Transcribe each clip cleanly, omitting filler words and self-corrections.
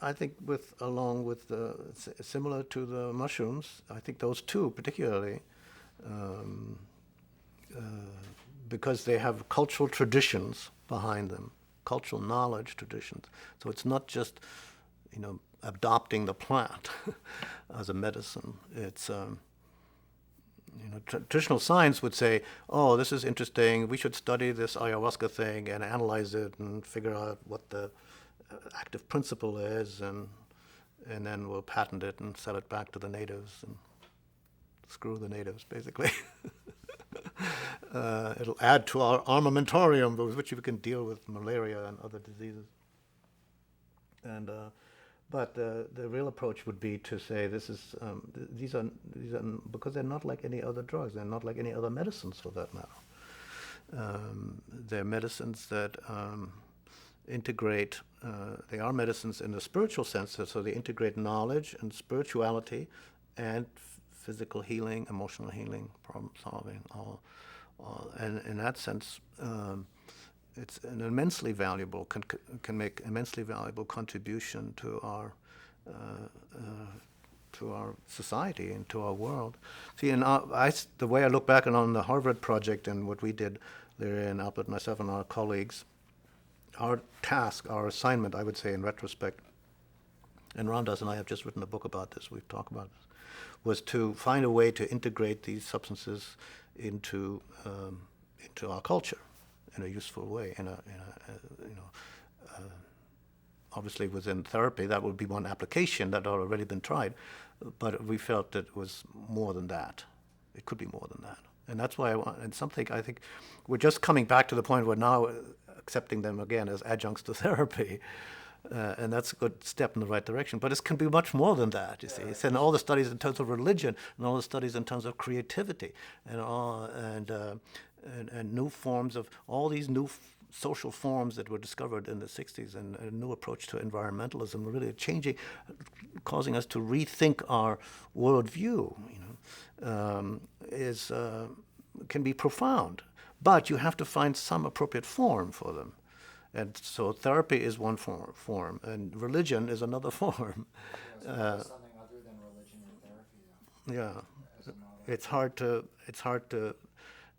I think along with similar to the mushrooms, I think those two particularly, um, uh, because they have cultural traditions behind them, cultural knowledge traditions. So it's not just, adopting the plant as a medicine. It's traditional science would say, "Oh, this is interesting. We should study this ayahuasca thing and analyze it and figure out what the active principle is, and then we'll patent it and sell it back to the natives and screw the natives, basically." It'll add to our armamentarium with which we can deal with malaria and other diseases. And but the real approach would be to say this is these are because they're not like any other drugs. They're not like any other medicines for that matter. They're medicines that integrate. They are medicines in the spiritual sense, so they integrate knowledge and spirituality, and physical healing, emotional healing, problem solving, and in that sense, it's an immensely valuable can make immensely valuable contribution uh, uh, to our society and to our world. See, and the way I look back on the Harvard project and what we did there, and Albert, myself, and our colleagues, our task, our assignment, I would say, in retrospect, and Ramdas and I have just written a book about this. We've talked about this, was to find a way to integrate these substances into our culture in a useful way. Obviously, within therapy, that would be one application that had already been tried, but we felt that it was more than that. It could be more than that, and that's why I think we're just coming back to the point where now accepting them again as adjuncts to therapy. And that's a good step in the right direction. But it can be much more than that, you see. It's in all the studies in terms of religion, and all the studies in terms of creativity, and new forms of all these new social forms that were discovered in the 60s, and a new approach to environmentalism, really changing, causing us to rethink our worldview, can be profound. But you have to find some appropriate form for them. And so therapy is one form, and religion is another form. Yeah, so there's something other than religion and therapy, though, Yeah, as a model. it's hard to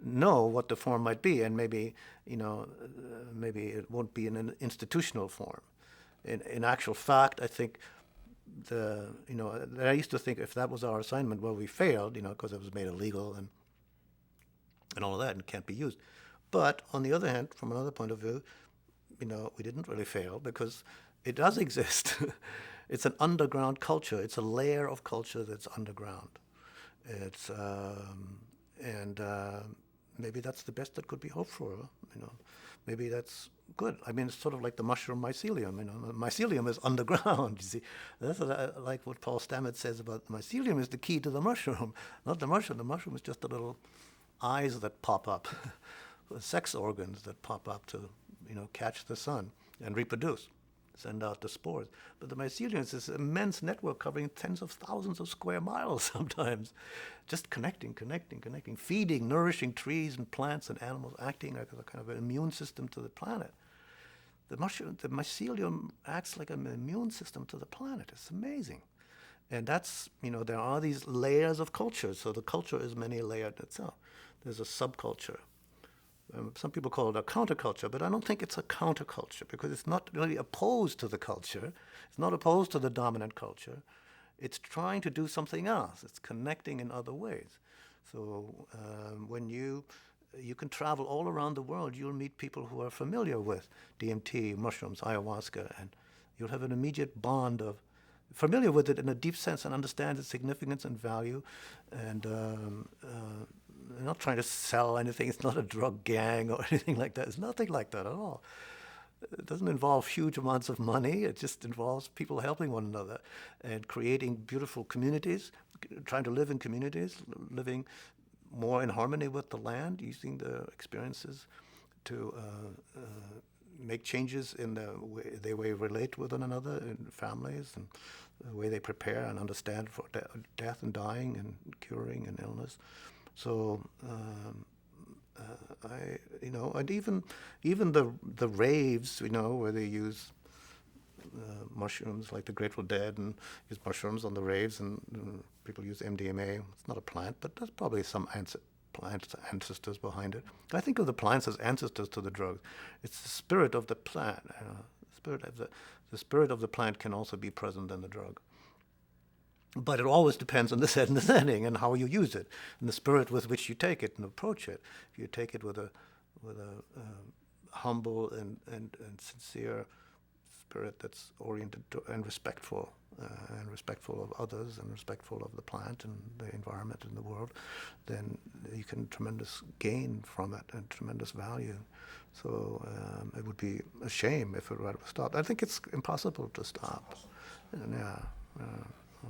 know what the form might be, and maybe maybe it won't be in an institutional form. In actual fact, I think I used to think if that was our assignment, well, we failed, because it was made illegal and all of that, and can't be used. But on the other hand, from another point of view, we didn't really fail because it does exist. It's an underground culture. It's a layer of culture that's underground. It's and maybe that's the best that could be hoped for. Maybe that's good. I mean, it's sort of like the mushroom mycelium. The mycelium is underground. You see, that's what like what Paul Stamets says about the mycelium is the key to the mushroom, not the mushroom. The mushroom is just the little eyes that pop up, sex organs that pop up to catch the sun and reproduce, send out the spores. But the mycelium is this immense network covering tens of thousands of square miles sometimes, just connecting, feeding, nourishing trees and plants and animals, acting like a kind of an immune system to the planet. The mycelium acts like an immune system to the planet. It's amazing. And that's, there are these layers of culture. So the culture is many layered itself. There's a subculture. Some people call it a counterculture, but I don't think it's a counterculture because it's not really opposed to the culture. It's not opposed to the dominant culture. It's trying to do something else. It's connecting in other ways. So when you can travel all around the world, you'll meet people who are familiar with DMT, mushrooms, ayahuasca, and you'll have an immediate bond of familiar with it in a deep sense and understand its significance and value, and they're not trying to sell anything. It's not a drug gang or anything like that. It's nothing like that at all. It doesn't involve huge amounts of money. It just involves people helping one another and creating beautiful communities, trying to live in communities, living more in harmony with the land, using the experiences to make changes in the way we relate with one another in families, and the way they prepare and understand for death and dying and curing and illness. So and even the raves, where they use mushrooms like the Grateful Dead and use mushrooms on the raves, and people use MDMA. It's not a plant, but there's probably some plant ancestors behind it. I think of the plants as ancestors to the drugs. It's the spirit of the plant. The spirit of the plant can also be present in the drug. But it always depends on the setting and how you use it, and the spirit with which you take it and approach it. If you take it with a humble and sincere spirit that's oriented to and respectful of others and respectful of the plant and the environment and the world, then you can tremendous gain from it and tremendous value. So it would be a shame if it were to stop. I think it's impossible to stop. Yeah.